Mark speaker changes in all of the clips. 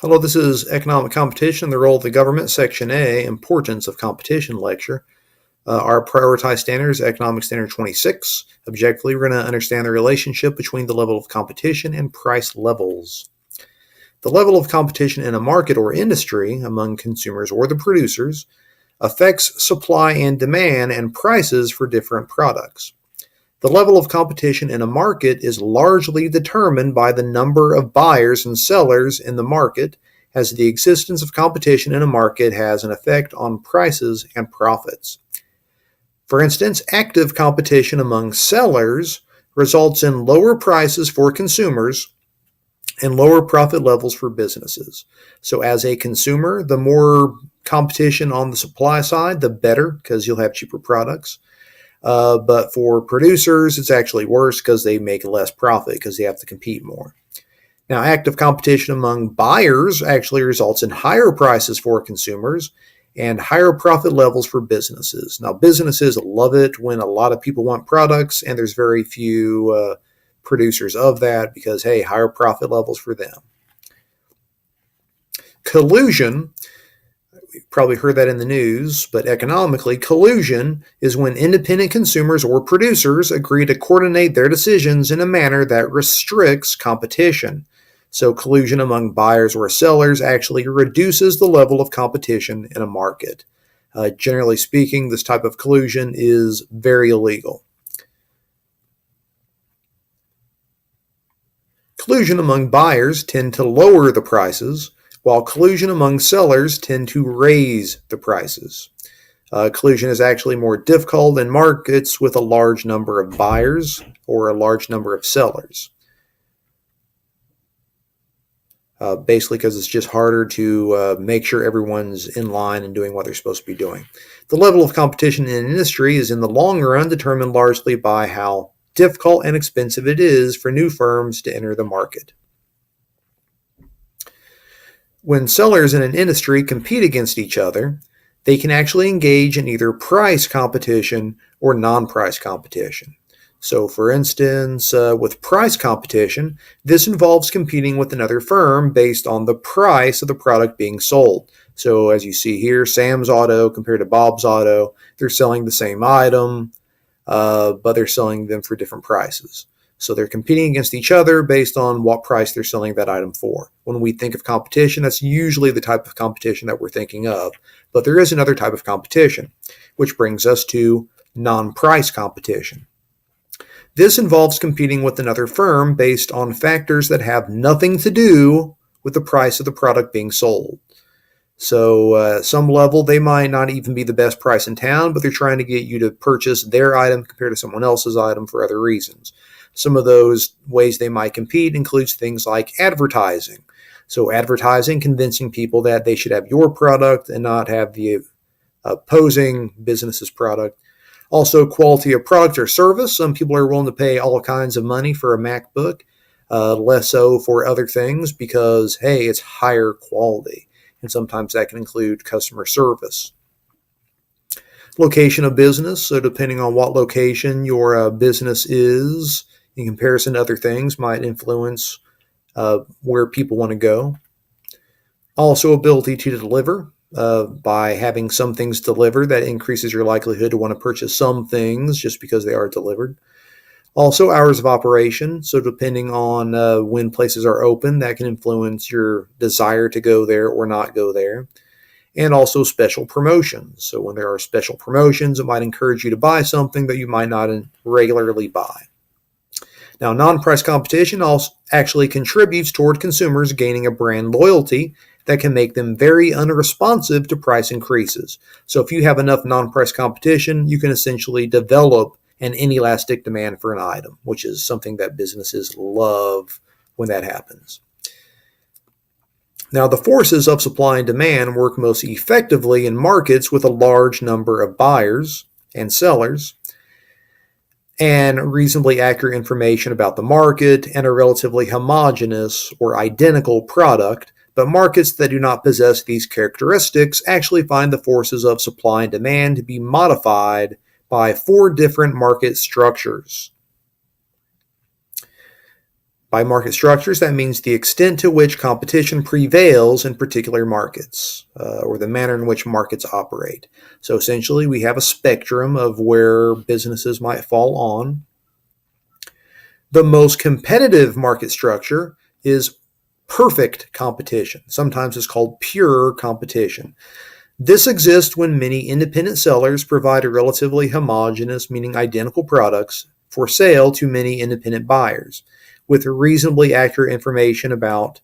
Speaker 1: Hello, this is Economic Competition, the Role of the Government, Section A, Importance of Competition lecture. Our prioritized standard is Economic Standard 26. Objectively, we're going to understand the relationship between the level of competition and price levels. The level of competition in a market or industry among consumers or the producers affects supply and demand and prices for different products. The level of competition in a market is largely determined by the number of buyers and sellers in the market, as the existence of competition in a market has an effect on prices and profits. For instance, active competition among sellers results in lower prices for consumers and lower profit levels for businesses. So as a consumer, the more competition on the supply side, the better, because you'll have cheaper products. But for producers, it's actually worse because they make less profit because they have to compete more. Now, active competition among buyers actually results in higher prices for consumers and higher profit levels for businesses. Now, businesses love it when a lot of people want products and there's very few producers of that because, hey, higher profit levels for them. Collusion. You've probably heard that in the news, but economically, collusion is when independent consumers or producers agree to coordinate their decisions in a manner that restricts competition. So collusion among buyers or sellers actually reduces the level of competition in a market. Generally speaking, this type of collusion is very illegal. Collusion among buyers tend to lower the prices, while collusion among sellers tend to raise the prices. Collusion is actually more difficult in markets with a large number of buyers or a large number of sellers. Basically because it's just harder to make sure everyone's in line and doing what they're supposed to be doing. The level of competition in an industry is in the long run determined largely by how difficult and expensive it is for new firms to enter the market. When sellers in an industry compete against each other, they can actually engage in either price competition or non-price competition. So, for instance, with price competition, this involves competing with another firm based on the price of the product being sold. So, as you see here, Sam's Auto compared to Bob's Auto, they're selling the same item, but they're selling them for different prices. So they're competing against each other based on what price they're selling that item for. When we think of competition, that's usually the type of competition that we're thinking of. But there is another type of competition, which brings us to non-price competition. This involves competing with another firm based on factors that have nothing to do with the price of the product being sold. So at some level, they might not even be the best price in town, but they're trying to get you to purchase their item compared to someone else's item for other reasons. Some of those ways they might compete includes things like advertising. So advertising, convincing people that they should have your product and not have the opposing business's product. Also, quality of product or service. Some people are willing to pay all kinds of money for a MacBook, less so for other things because, hey, it's higher quality. And sometimes that can include customer service. Location of business. So depending on what location your business is, in comparison to other things, might influence where people want to go. Also, ability to deliver. By having some things delivered, that increases your likelihood to want to purchase some things just because they are delivered. Also, hours of operation. So depending on when places are open, that can influence your desire to go there or not go there. And also special promotions. So when there are special promotions, it might encourage you to buy something that you might not regularly buy. Now, non-price competition also actually contributes toward consumers gaining a brand loyalty that can make them very unresponsive to price increases. So if you have enough non-price competition, you can essentially develop an inelastic demand for an item, which is something that businesses love when that happens. Now, the forces of supply and demand work most effectively in markets with a large number of buyers and sellers, and reasonably accurate information about the market and a relatively homogeneous or identical product. But markets that do not possess these characteristics actually find the forces of supply and demand to be modified by 4 different market structures. By market structures, that means the extent to which competition prevails in particular markets, or the manner in which markets operate. So essentially, we have a spectrum of where businesses might fall on. The most competitive market structure is perfect competition. Sometimes it's called pure competition. This exists when many independent sellers provide a relatively homogeneous, meaning identical products, for sale to many independent buyers, with reasonably accurate information about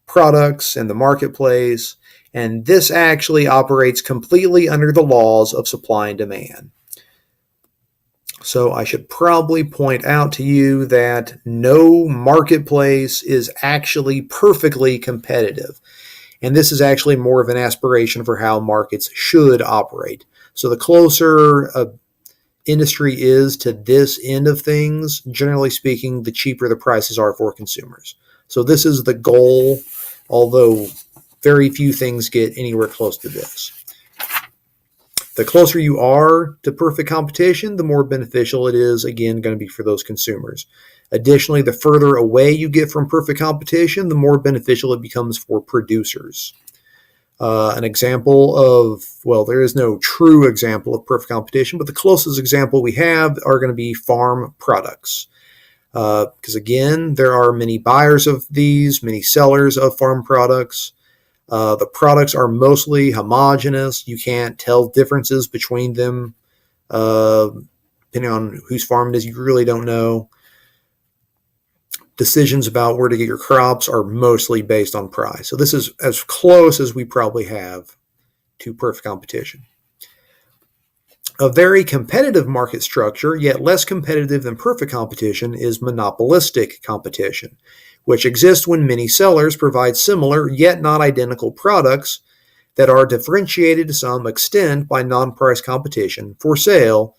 Speaker 1: products and the marketplace, and this actually operates completely under the laws of supply and demand. So I should probably point out to you that no marketplace is actually perfectly competitive. And this is actually more of an aspiration for how markets should operate. So the closer a industry is to this end of things, generally speaking, the cheaper the prices are for consumers. So this is the goal, although very few things get anywhere close to this. The closer you are to perfect competition, the more beneficial it is, again, going to be for those consumers. Additionally, the further away you get from perfect competition, the more beneficial it becomes for producers. An example of, well, there is no true example of perfect competition, but the closest example we have are going to be farm products. Because again, there are many buyers of these, many sellers of farm products. The products are mostly homogeneous. You can't tell differences between them. Depending on whose farm it is, you really don't know. Decisions about where to get your crops are mostly based on price. So this is as close as we probably have to perfect competition. A very competitive market structure, yet less competitive than perfect competition, is monopolistic competition, which exists when many sellers provide similar yet not identical products that are differentiated to some extent by non-price competition for sale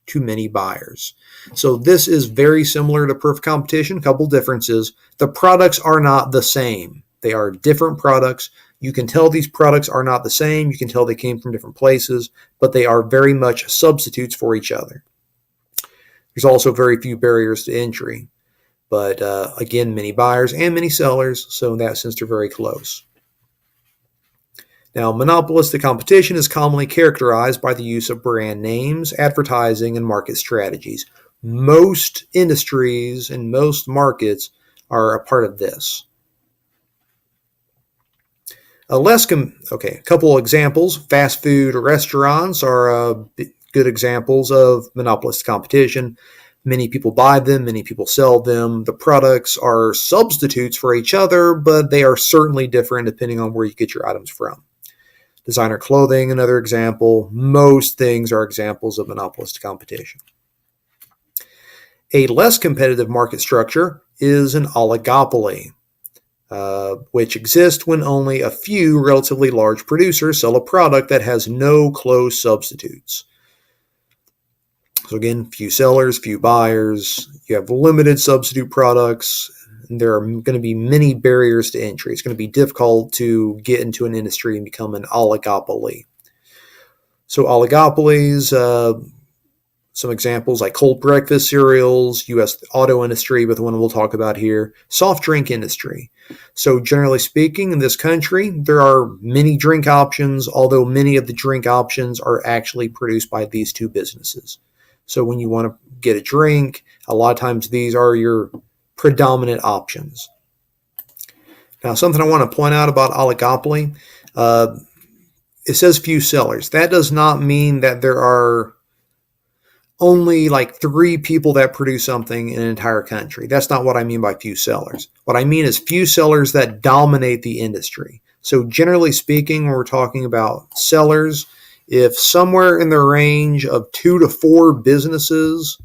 Speaker 1: to many buyers. So this is very similar to perfect competition. A couple differences. The products are not the same. They are different products. You can tell these products are not the same. You can tell they came from different places, but they are very much substitutes for each other. There's also very few barriers to entry. But again, many buyers and many sellers, so in that sense, they're very close. Now, monopolistic competition is commonly characterized by the use of brand names, advertising, and market strategies. Most industries and most markets are a part of this. A couple examples. Fast food restaurants are good examples of monopolistic competition. Many people buy them, many people sell them. The products are substitutes for each other, but they are certainly different depending on where you get your items from. Designer clothing, another example. Most things are examples of monopolistic competition. A less competitive market structure is an oligopoly, which exists when only a few relatively large producers sell a product that has no close substitutes. So again, few sellers, few buyers. You have limited substitute products. And there are going to be many barriers to entry. It's going to be difficult to get into an industry and become an oligopoly. So oligopolies, some examples like cold breakfast cereals, U.S. auto industry, but the one we'll talk about here, soft drink industry. So generally speaking, in this country, there are many drink options, although many of the drink options are actually produced by these two businesses. So when you want to get a drink, a lot of times these are your predominant options. Now, something I want to point out about oligopoly, it says few sellers. That does not mean that there are only like 3 people that produce something in an entire country. That's not what I mean by few sellers. What I mean is few sellers that dominate the industry. So generally speaking, when we're talking about sellers, if somewhere in the range of 2 to 4 businesses,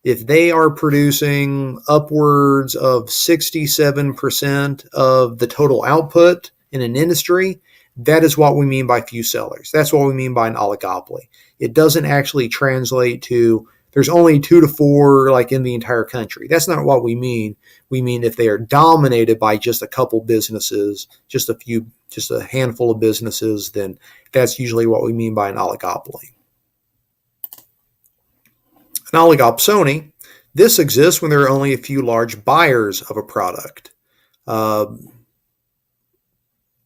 Speaker 1: if they are producing upwards of 67% of the total output in an industry, that is what we mean by few sellers. That's what we mean by an oligopoly. It doesn't actually translate to there's only 2 to 4 like in the entire country. That's not what we mean. We mean if they are dominated by just a couple businesses, just a handful of businesses, then that's usually what we mean by an oligopoly. An oligopsony, This exists when there are only a few large buyers of a product.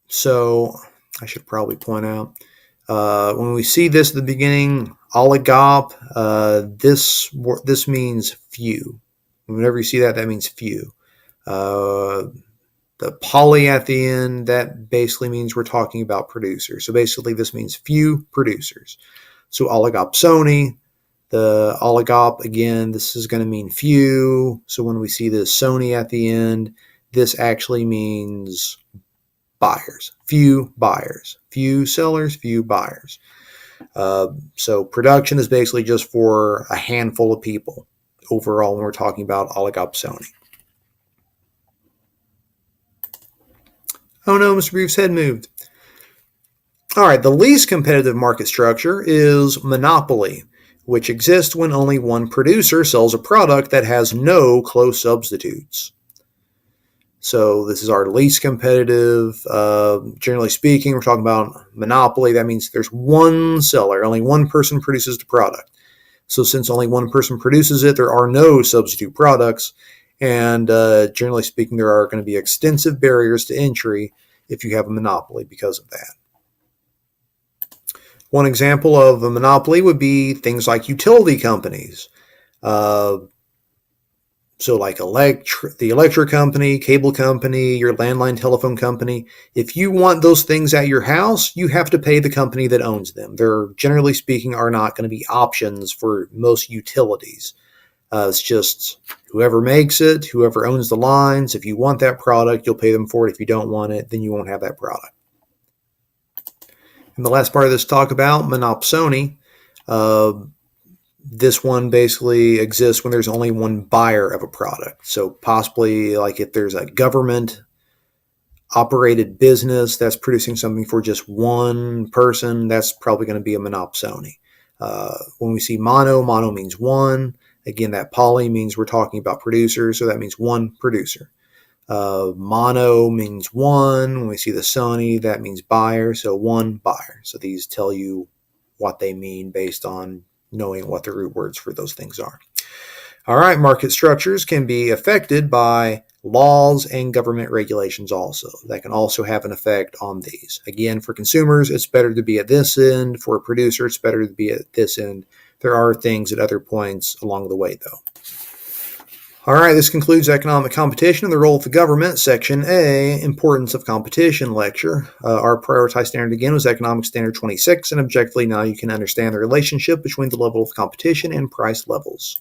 Speaker 1: So I should probably point out, when we see this at the beginning, oligop, this means few. Whenever you see that, that means few. The poly at the end, that basically means we're talking about producers. So basically this means few producers. So oligopsony, the oligop, again, this is going to mean few. So when we see this sony at the end, this actually means buyers, few sellers, few buyers. So production is basically just for a handful of people overall when we're talking about oligopsony. Oh no, Mr. Brief's head moved. All right, the least competitive market structure is monopoly, which exists when only one producer sells a product that has no close substitutes. So this is our least competitive. Generally speaking, we're talking about monopoly. That means there's one seller, only one person produces the product. So since only one person produces it, there are no substitute products. And generally speaking, there are going to be extensive barriers to entry if you have a monopoly because of that. One example of a monopoly would be things like utility companies. So like the electric company, cable company, your landline telephone company. If you want those things at your house, you have to pay the company that owns them. There, generally speaking, are not going to be options for most utilities. It's just whoever makes it, whoever owns the lines. If you want that product, you'll pay them for it. If you don't want it, then you won't have that product. And the last part of this talk about monopsony. This one basically exists when there's only one buyer of a product. So possibly like if there's a government operated business that's producing something for just one person, that's probably going to be a monopsony. When we see mono means one. Again, that poly means we're talking about producers, so that means one producer. Mono means one. When we see the sony, that means buyer, so one buyer. So these tell you what they mean based on knowing what the root words for those things are. All right, market structures can be affected by laws and government regulations also. That can also have an effect on these. Again, for consumers, it's better to be at this end. For a producer, it's better to be at this end. There are things at other points along the way, though. All right, this concludes Economic Competition and the Role of the Government, Section A, Importance of Competition lecture. Our prioritized standard again was Economic Standard 26, and objectively now you can understand the relationship between the level of competition and price levels.